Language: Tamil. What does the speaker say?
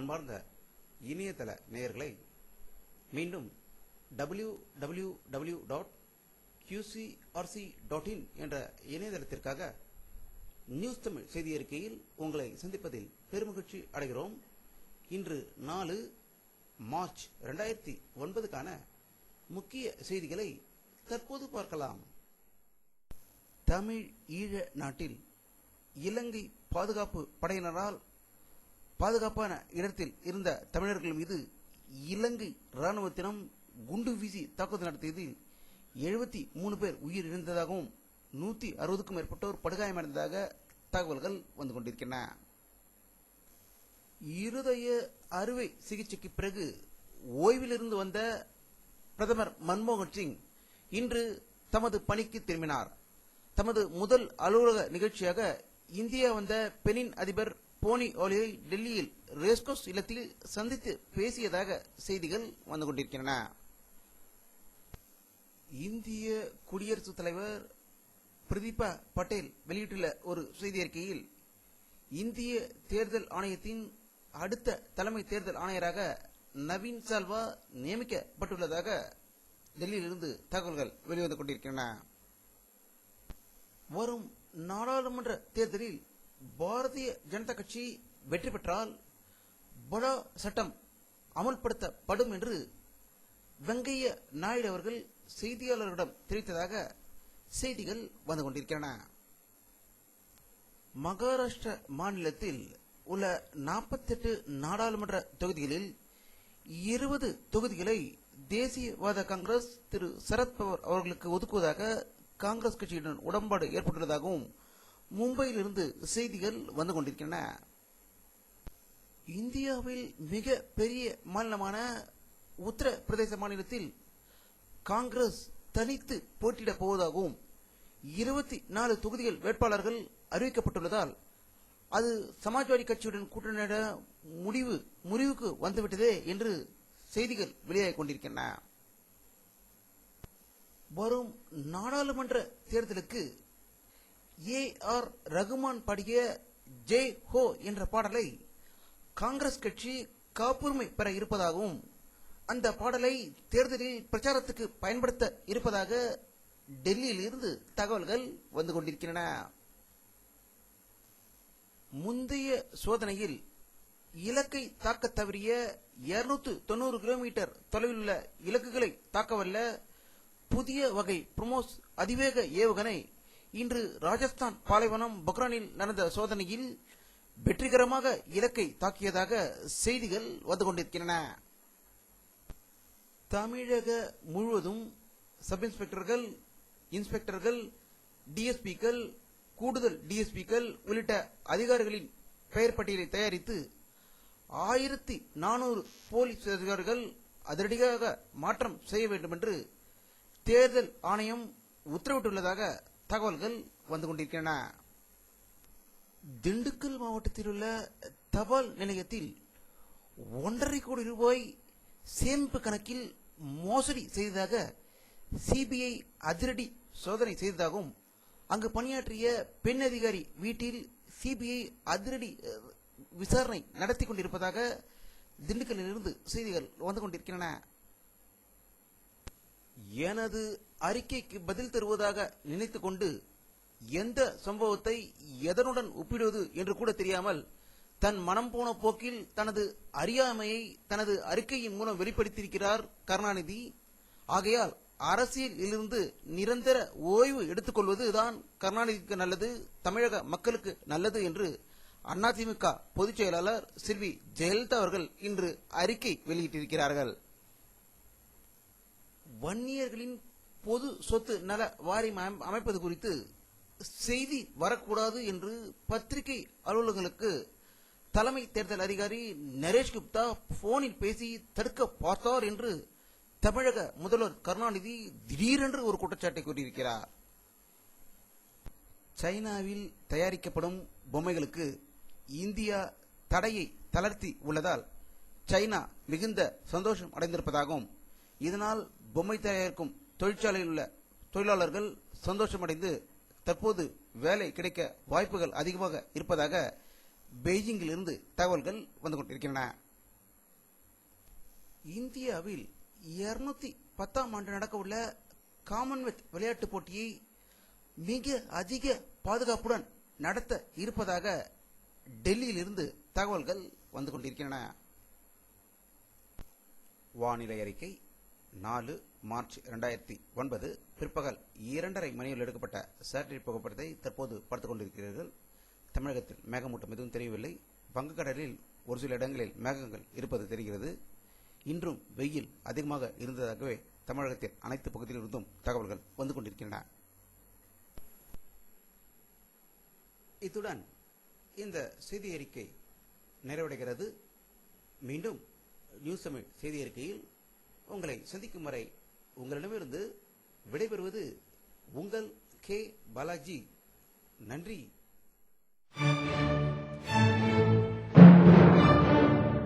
அன்பார்ந்த இணையதள நேயர்களை மீண்டும் www.qcrc.in என்ற இணையதளத்திற்காக நியூஸ் தமிழ் செய்தி அறிக்கையில் உங்களை சந்திப்பதில் பெருமகிழ்ச்சி அடைகிறோம். இன்று 4 மார்ச் 2009க்கான முக்கிய செய்திகளை தற்போது பார்க்கலாம். தமிழ் ஈழ நாட்டில் இலங்கை பாதுகாப்பு படையினரால் பாதுகாப்பான இடத்தில் இருந்த தமிழர்கள் மீது இலங்கை இராணுவத்தினம் குண்டு வீசி தாக்குதல் நடத்தியதில் 73 பேர் உயிரிழந்ததாகவும் 160க்கும் மேற்பட்டோர் படுகாயமடைந்ததாக தகவல்கள் வந்து கொண்டிருக்கின்றன. இருதய அறுவை சிகிச்சைக்கு பிறகு ஓய்விலிருந்து வந்த பிரதமர் மன்மோகன் சிங் இன்று தமது பணிக்கு திரும்பினார். தமது முதல் அலுவலக நிகழ்ச்சியாக இந்தியா வந்த பெனின் அதிபர் போனி ஓலியை டெல்லியில் ரேஸ்கோர்ஸ் இல்லத்தில் சந்தித்து பேசியதாக செய்திகள் வந்து கொண்டிருக்கின்றன. இந்திய குடியரசுத் தலைவர் பிரதீபா பட்டேல் வெளியிட்டுள்ள ஒரு செய்தி அறிக்கையில் இந்திய தேர்தல் ஆணையத்தின் அடுத்த தலைமை தேர்தல் ஆணையராக நவீன் சால்வா நியமிக்கப்பட்டுள்ளதாக டெல்லியிலிருந்து தகவல்கள் வெளிவந்து கொண்டிருக்கின்றன. வரும் நாடாளுமன்ற தேர்தலில் பாரதிய ஜனதா கட்சி வெற்றி பெற்றால் படா சட்டம் அமல்படுத்தப்படும் என்று வெங்கையா நாயுடு அவர்கள் செய்தியாளர்களிடம் தெரிவித்ததாக செய்திகள் வந்து கொண்டிருக்கின்றன. மகாராஷ்டிரா மாநிலத்தில் உள்ள 48 நாடாளுமன்ற தொகுதிகளில் 20 தொகுதிகளை தேசியவாத காங்கிரஸ் திரு சரத்பவார் அவர்களுக்கு ஒதுக்குவதாக காங்கிரஸ் கட்சியுடன் உடன்பாடு ஏற்பட்டுள்ளதாகவும் மும்பையிலிருந்து செய்திகள் வந்து கொண்டிருக்கின்றன. இந்தியாவில் மிக பெரிய மாநிலமான உத்தரப்பிரதேச மாநிலத்தில் காங்கிரஸ் தனித்து போட்டியிடப் போவதாகவும் 24 தொகுதிகள் வேட்பாளர்கள் அறிவிக்கப்பட்டுள்ளதால் அது சமாஜ்வாடி கட்சியுடன் கூட்டணியிட முடிவுக்கு வந்துவிட்டதே என்று செய்திகள் வெளியாகிக் கொண்டிருக்கின்றன. வரும் நாடாளுமன்ற தேர்தலுக்கு ஏ.ஆர். ரகுமான் பாடிய ஜெய் ஹோ என்ற பாடலை காங்கிரஸ் கட்சி காப்புரிமை பெற இருப்பதாகவும் அந்த பாடலை தேர்தலில் பிரச்சாரத்துக்கு பயன்படுத்த இருப்பதாக டெல்லியில் இருந்து தகவல்கள் வந்து கொண்டிருக்கின்றன. முந்தைய சோதனையில் இலக்கை தாக்க தவறிய 290 கிலோமீட்டர் தொலைவில் உள்ள இலக்குகளை தாக்கவல்ல புதிய வகை பிரமோஸ் அதிவேக ஏவுகணை இன்று ராஜஸ்தான் பாலைவனம் பொக்ரானில் நடந்த சோதனையில் வெற்றிகரமாக இலக்கை தாக்கியதாக செய்திகள் வந்து கொண்டிருக்கின்றன. தமிழக முழுவதும் சப் இன்ஸ்பெக்டர்கள், இன்ஸ்பெக்டர்கள், டிஎஸ்பிக்கள், கூடுதல் டிஎஸ்பிக்கள் உள்ளிட்ட அதிகாரிகளின் பெயர் பட்டியலை தயாரித்து 1400 போலீஸ் அதிகாரிகள் அதிரடியாக மாற்றம் செய்ய வேண்டும் என்று தேர்தல் ஆணையம் உத்தரவிட்டுள்ளதாக தகவல்கள் வந்து கொண்டிருக்கின்றன. திண்டுக்கல் மாவட்டத்தில் உள்ள தபால் நிலையத்தில் 1.5 கோடி ரூபாய் சேமிப்பு கணக்கில் மோசடி செய்ததாக சிபிஐ அதிரடி சோதனை செய்ததாகவும் அங்கு பணியாற்றிய பெண் அதிகாரி வீட்டில் சிபிஐ அதிரடி விசாரணை நடத்தி கொண்டிருப்பதாக திண்டுக்கல்லிலிருந்து செய்திகள் வந்து கொண்டிருக்கின்றன. எனது அறிக்கைக்கு பதில் தருவதாக நினைத்துக் கொண்டு எந்த சம்பவத்தை எதனுடன் ஒப்பிடுவது என்று கூட தெரியாமல் தன் மனம் போன போக்கில் தனது அறியாமையை தனது அறிக்கையின் மூலம் வெளிப்படுத்தியிருக்கிறார் கருணாநிதி. ஆகையால் அரசியலில் இருந்து நிரந்தர ஓய்வு எடுத்துக்கொள்வதுதான் கருணாநிதிக்கு நல்லது, தமிழக மக்களுக்கு நல்லது என்று அதிமுக பொதுச் செயலாளர் செல்வி ஜெயலலிதா அவர்கள் இன்று அறிக்கை வெளியிட்டிருக்கிறார்கள். வன்னியர்களின் பொது சொத்து நல வாரியம் அமைப்பது குறித்து செய்தி வரக்கூடாது என்று பத்திரிகை அலுவலகங்களுக்கு தலைமை தேர்தல் அதிகாரி நரேஷ் குப்தா போனில் பேசி தடுக்க பார்த்தார் என்று தமிழக முதல்வர் கருணாநிதி திடீரென்று ஒரு குற்றச்சாட்டை கூறியிருக்கிறார். சைனாவில் தயாரிக்கப்படும் பொம்மைகளுக்கு இந்தியா தடையை தளர்த்தி உள்ளதால் சைனா மிகுந்த சந்தோஷம் அடைந்திருப்பதாகவும் இதனால் பொம்மை தயாரிக்கும் தொழிற்சாலையில் உள்ள தொழிலாளர்கள் சந்தோஷமடைந்து தற்போது வேலை கிடைக்க வாய்ப்புகள் அதிகமாக இருப்பதாக பெய்ஜிங்கில் இருந்து தகவல்கள் வந்து கொண்டிருக்கின்றன. இந்தியாவில் 210ஆம் ஆண்டு நடக்கவுள்ள காமன்வெல்த் விளையாட்டுப் போட்டியை மிக அதிக பாதுகாப்புடன் நடத்த இருப்பதாக டெல்லியிலிருந்து தகவல்கள் வந்து கொண்டிருக்கின்றன. வானிலை அறிக்கை 4 மார்ச் 2009 பிற்பகல் 2:30 மணியில் எடுக்கப்பட்ட சேட்டலைட் புகைப்படத்தை தற்போது பார்த்துக் கொண்டிருக்கிறீர்கள். தமிழகத்தில் மேகமூட்டம் எதுவும் தெரியவில்லை. வங்கக்கடலில் ஒரு சில இடங்களில் மேகங்கள் இருப்பது தெரிகிறது. இன்றும் வெயில் அதிகமாக இருந்ததாகவே தமிழகத்தில் அனைத்து பகுதியிலிருந்தும் தகவல்கள் வந்து கொண்டிருக்கின்றன. இத்துடன் இந்த செய்தி அறிக்கை நிறைவடைகிறது. மீண்டும் நியூஸ் தமிழ் செய்தி அறிக்கையில் உங்களை சந்திக்கும் வரை உங்களிடமிருந்து விடைபெறுவது உங்கள் கே பாலாஜி. நன்றி.